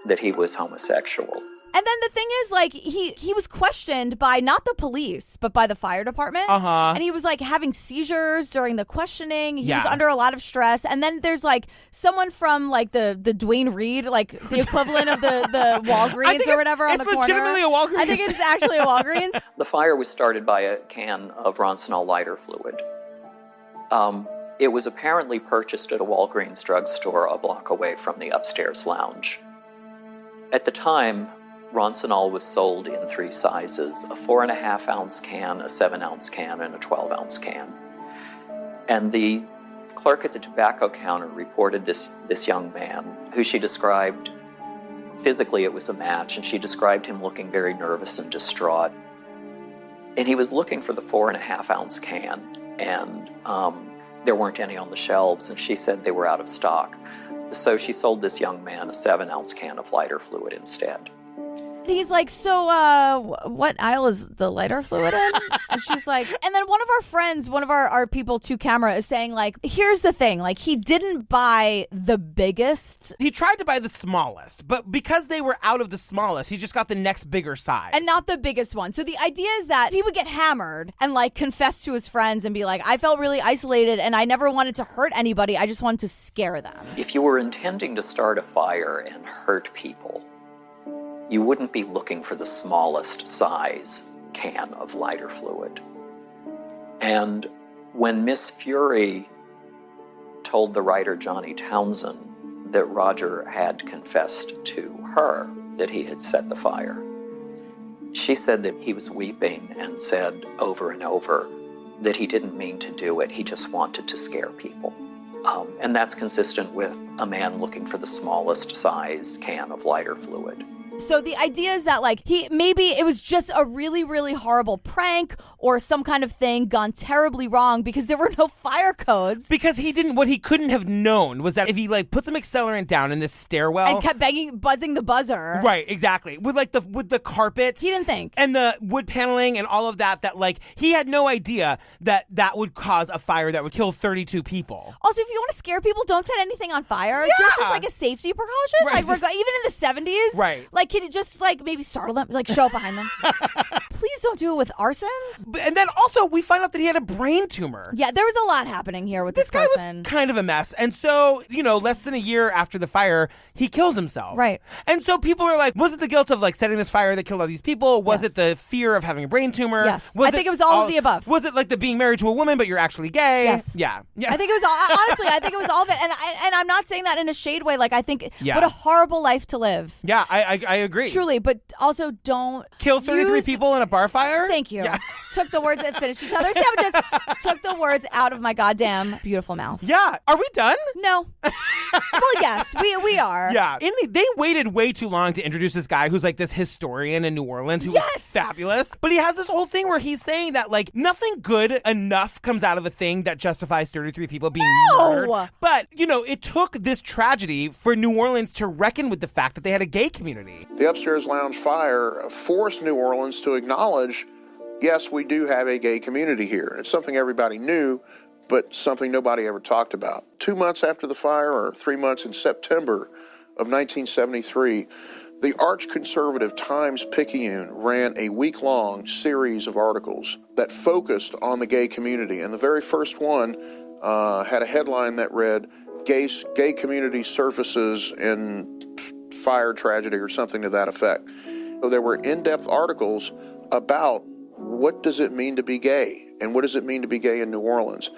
that he was homosexual. And then the thing is, like, he was questioned by not the police, but by the fire department. Uh-huh. And he was, like, having seizures during the questioning. He was Yeah. under a lot of stress. And then there's, like, someone from, like, the Duane Reade, like, the equivalent of the Walgreens or whatever on the corner. It's legitimately a Walgreens. I think it's actually a Walgreens. The fire was started by a can of Roncinol lighter fluid. It was apparently purchased at a Walgreens drugstore a block away from the upstairs lounge. At the time, Roncinol was sold in 3 sizes: a 4.5-ounce can, a 7-ounce can, and a 12-ounce can. And the clerk at the tobacco counter reported this young man, who she described, physically it was a match, and she described him looking very nervous and distraught. And he was looking for the 4.5-ounce can, and there weren't any on the shelves, and she said they were out of stock. So she sold this young man a 7-ounce can of lighter fluid instead. He's like, so what aisle is the lighter fluid in? And she's like, and then one of our friends, one of our people to camera is saying, like, here's the thing, like, he didn't buy the biggest. He tried to buy the smallest, but because they were out of the smallest, he just got the next bigger size. And not the biggest one. So the idea is that he would get hammered and, like, confess to his friends and be like, I felt really isolated and I never wanted to hurt anybody. I just wanted to scare them. If you were intending to start a fire and hurt people, you wouldn't be looking for the smallest size can of lighter fluid. And when Miss Fury told the writer Johnny Townsend that Roger had confessed to her that he had set the fire, she said that he was weeping and said over and over that he didn't mean to do it, he just wanted to scare people. And that's consistent with a man looking for the smallest size can of lighter fluid. So the idea is that, like, maybe it was just a really, really horrible prank or some kind of thing gone terribly wrong because there were no fire codes. Because what he couldn't have known was that if he, like, put some accelerant down in this stairwell and kept buzzing the buzzer. Right, exactly. With the carpet. He didn't think. And the wood paneling and all of that, like, he had no idea that would cause a fire that would kill 32 people. Also, if you want to scare people, don't set anything on fire. Yeah. Just as, like, a safety precaution. Right. Like, even in the 70s. Right. Like, can it just, like, maybe startle them? Like, show up behind them. Please don't do it with arson. And then also, we find out that he had a brain tumor. Yeah, there was a lot happening here with this guy person. was kind of a mess. And so, less than a year after the fire, he kills himself. Right. And so people are like, was it the guilt of, like, setting this fire that killed all these people? Was it the fear of having a brain tumor? Yes. I think it was all of the above. Was it like the being married to a woman, but you're actually gay? Yes. Yeah. I think it was, honestly, I think it was all of it. And I'm not saying that in a shade way. Like, I think, Yeah. what a horrible life to live. Yeah, I agree. Truly, but also don't kill 33 use- people in a bar fire? Thank you. Yeah. Took the words that finished each other's sandwiches. Took the words out of my goddamn beautiful mouth. Yeah. Are we done? No. Well, yes, we are. Yeah. They waited way too long to introduce this guy who's like this historian in New Orleans who was fabulous. But he has this whole thing where he's saying that, like, nothing good enough comes out of a thing that justifies 33 people being murdered. But, it took this tragedy for New Orleans to reckon with the fact that they had a gay community. The upstairs lounge fire forced New Orleans to acknowledge, yes, we do have a gay community here. It's something everybody knew, but something nobody ever talked about. 2 months after the fire, or 3 months in September of 1973, The arch-conservative Times-Picayune ran a week-long series of articles that focused on the gay community. And the very first one had a headline that read, Gay community surfaces in fire tragedy or something to that effect. So there were in-depth articles about what does it mean to be gay and what does it mean to be gay in New Orleans.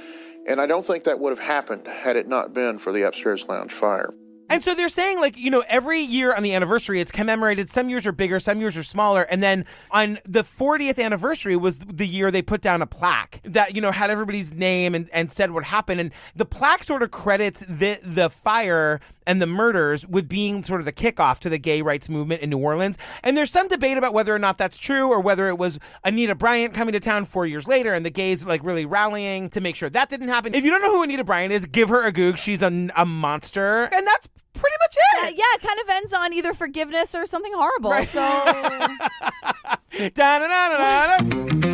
And I don't think that would have happened had it not been for the Upstairs Lounge fire. And so they're saying, like, you know, every year on the anniversary, it's commemorated. Some years are bigger, some years are smaller. And then on the 40th anniversary was the year they put down a plaque that, you know, had everybody's name and said what happened. And the plaque sort of credits the fire and the murders with being sort of the kickoff to the gay rights movement in New Orleans. And there's some debate about whether or not that's true or whether it was Anita Bryant coming to town 4 years later and the gays like really rallying to make sure that didn't happen. If you don't know who Anita Bryant is, give her a goog. She's a monster. And that's pretty much it. Yeah, it kind of ends on either forgiveness or something horrible. Right. So Da-da-da-da-da-da.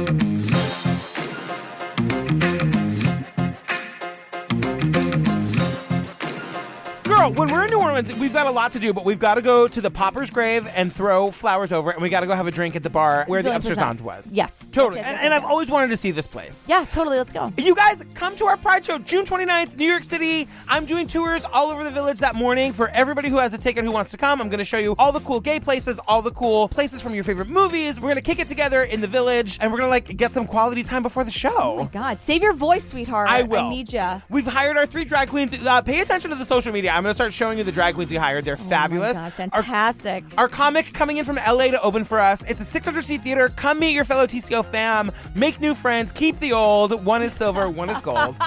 Girl, when we're in New Orleans, we've got a lot to do, but we've got to go to the Pauper's grave and throw flowers over it, and we got to go have a drink at the bar where the Upstairs Lounge was. Yes. Totally. Yes, And I've always wanted to see this place. Yeah, totally. Let's go. You guys, come to our Pride Show, June 29th, New York City. I'm doing tours all over the village that morning for everybody who has a ticket who wants to come. I'm going to show you all the cool gay places, all the cool places from your favorite movies. We're going to kick it together in the village, and we're going to, like, get some quality time before the show. Oh, my God. Save your voice, sweetheart. I will. I need ya. We've hired our 3 drag queens. Pay attention to the social media. I'm going to start showing you the drag queens we hired. They're fabulous. Oh my God, fantastic. Our comic coming in from LA to open for us. It's a 600-seat theater. Come meet your fellow TCO fam. Make new friends. Keep the old. One is silver, one is gold.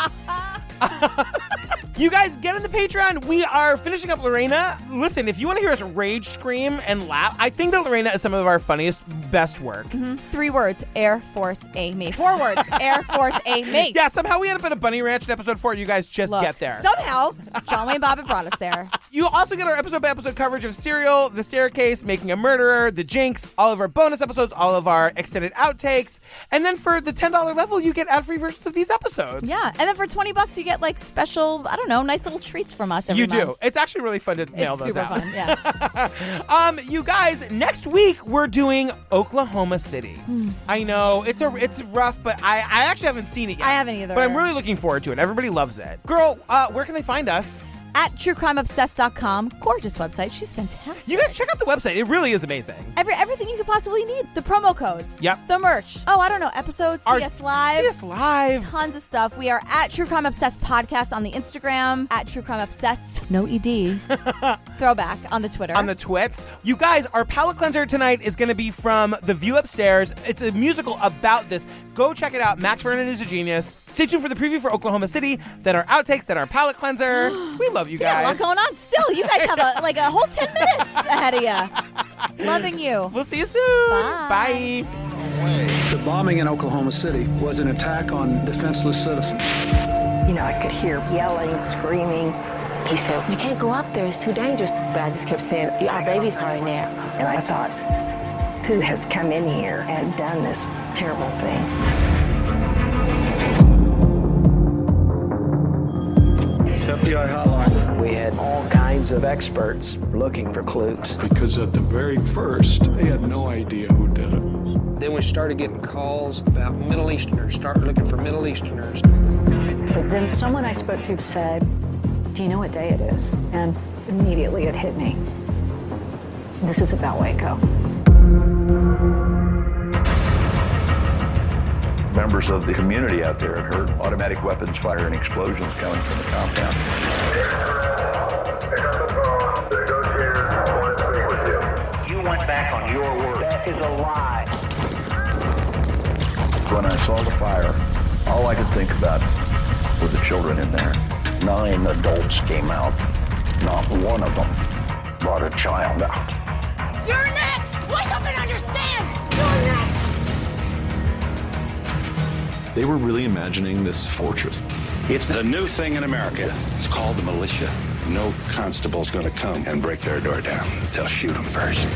You guys, get on the Patreon. We are finishing up Lorena. Listen, if you want to hear us rage, scream, and laugh, I think that Lorena is some of our funniest, best work. 3 words, Air Force A me. 4 words, Air Force A me. Yeah, somehow we ended up at a bunny ranch in episode 4. You guys just get there. Somehow, John Wayne Bobbitt brought us there. You also get our episode-by-episode coverage of Serial, The Staircase, Making a Murderer, The Jinx, all of our bonus episodes, all of our extended outtakes. And then for the $10 level, you get ad-free versions of these episodes. Yeah, and then for $20, you get like special, I don't know, nice little treats from us every month. You do. It's actually really fun to mail those out. It's super fun, yeah. You guys, next week we're doing Oklahoma City. I know it's rough, but I actually haven't seen it yet. I haven't either. But I'm really looking forward to it. Everybody loves it. Girl, where can they find us? At truecrimeobsessed.com. Gorgeous website. She's fantastic. You guys check out the website. It really is amazing. Everything you could possibly need. The promo codes. Yep. The merch. Oh, I don't know. Episodes. CS Live. CS Live. Tons of stuff. We are at True Crime Obsessed Podcast on the Instagram. At True Crime Obsessed. No ED. Throwback on the Twitter. On the twits. You guys, our palate cleanser tonight is going to be from The View Upstairs. It's a musical about this. Go check it out. Max Vernon is a genius. Stay tuned for the preview for Oklahoma City. Then our outtakes. Then our palate cleanser. We love you guys. Yeah, a lot going on still. You guys have a whole 10 minutes ahead of you. Loving you. We'll see you soon. Bye. The bombing in Oklahoma City was an attack on defenseless citizens. You know, I could hear yelling, screaming. He said, "You can't go up there, it's too dangerous." But I just kept saying, "Our baby's not in there." And I thought, who has come in here and done this terrible thing? FBI hotline. We had all kinds of experts looking for clues. Because at the very first, they had no idea who did it. Then we started getting calls about Middle Easterners, started looking for Middle Easterners. But then someone I spoke to said, "Do you know what day it is?" And immediately it hit me. This is about Waco. Members of the community out there heard automatic weapons fire and explosions coming from the compound. You went back on your word. That is a lie. When I saw the fire, all I could think about were the children in there. 9 adults came out. Not one of them brought a child out. You're next! Wake up and understand! You're next! They were really imagining this fortress. It's the new thing in America. It's called the militia. No constable's going to come and break their door down. They'll shoot them first.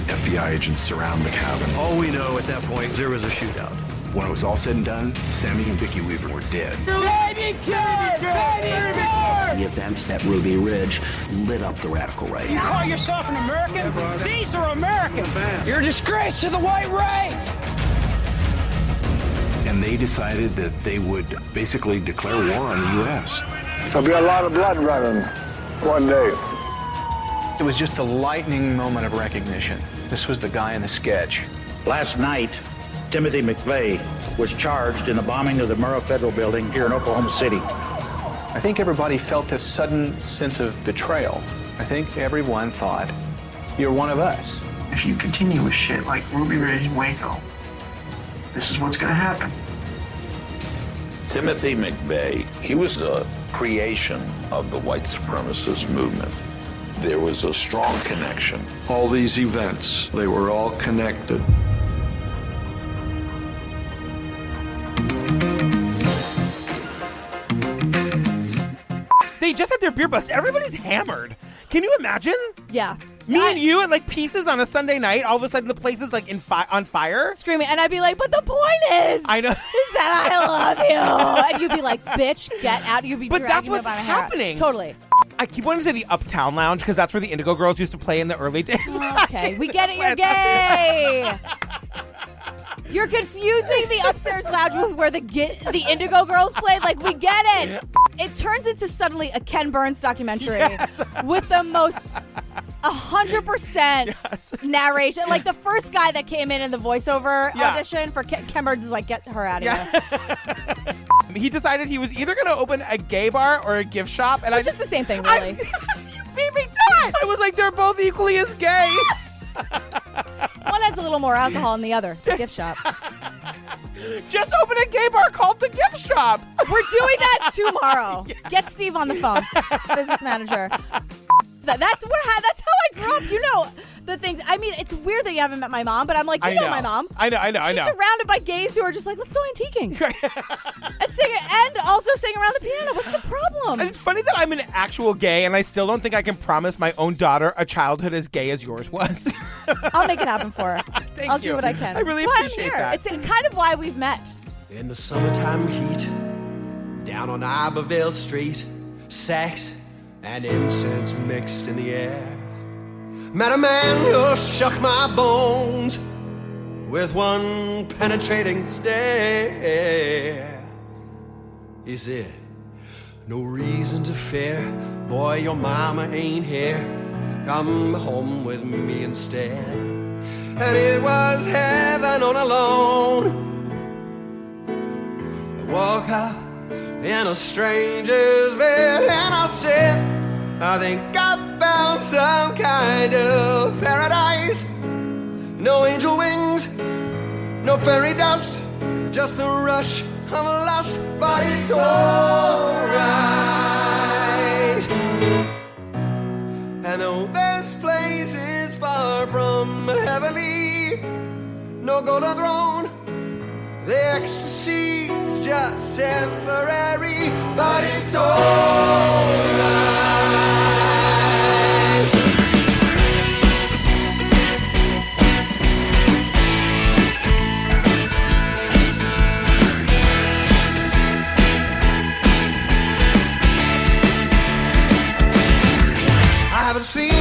FBI agents surround the cabin. All we know at that point, there was a shootout. When it was all said and done, Sammy and Vicki Weaver were dead. Baby Kid! Baby Kid! The events at Ruby Ridge lit up the radical right. You call yourself an American? These are Americans. You're a disgrace to the white race. And they decided that they would basically declare war on the U.S. There'll be a lot of blood running one day. It was just a lightning moment of recognition. This was the guy in the sketch. Last night, Timothy McVeigh was charged in the bombing of the Murrah Federal Building here in Oklahoma City. I think everybody felt this sudden sense of betrayal. I think everyone thought, you're one of us. If you continue with shit like Ruby Ridge and Waco, this is what's gonna happen. Timothy McVeigh, he was the creation of the white supremacist movement. There was a strong connection. All these events, they were all connected. They just had their beer bust. Everybody's hammered. Can you imagine? Yeah. Me and you at like Pieces on a Sunday night, all of a sudden the place is like on fire. Screaming. And I'd be like, but the point is, I know. is that I love you. And you'd be like, bitch, get out. You'd be But that's dragging me what's by the hair. happening. Totally. I keep wanting to say the Uptown Lounge because that's where the Indigo Girls used to play in the early days. Okay, we get it. You're gay. You're confusing the upstairs lounge with where the Indigo Girls played. Like, we get it. It turns into suddenly a Ken Burns documentary with the most 100% narration. Like, the first guy that came in the voiceover audition for Ken Burns is like, get her out of here. He decided he was either going to open a gay bar or a gift shop. And Just the same thing, really. You beat me to it. I was like, they're both equally as gay. One has a little more alcohol than the other. The gift shop. Just open a gay bar called the gift shop. We're doing that tomorrow. Get Steve on the phone, business manager. That's how I grew up. You know the things. I mean, it's weird that you haven't met my mom, but I'm like, you know my mom. I know. She's surrounded by gays who are just like, let's go antiquing and sing, and also sing around the piano. What's the problem? It's funny that I'm an actual gay, and I still don't think I can promise my own daughter a childhood as gay as yours was. I'll make it happen for her. Thank I'll you. do what I can. I really That's why appreciate I'm here. that. It's kind of why we've met. In the summertime heat, down on Iberville Street, sex and incense mixed in the air. Met a man who shook my bones with one penetrating stare. He said, no reason to fear, boy, your mama ain't here. Come home with me instead. And it was heaven on alone. I woke up in a stranger's bed and I said, I think I found some kind of paradise. No angel wings, no fairy dust, just the rush of lust, but it's alright. And though this place is far from heavenly, no golden throne, the ecstasy's just temporary, but it's alright. I haven't seen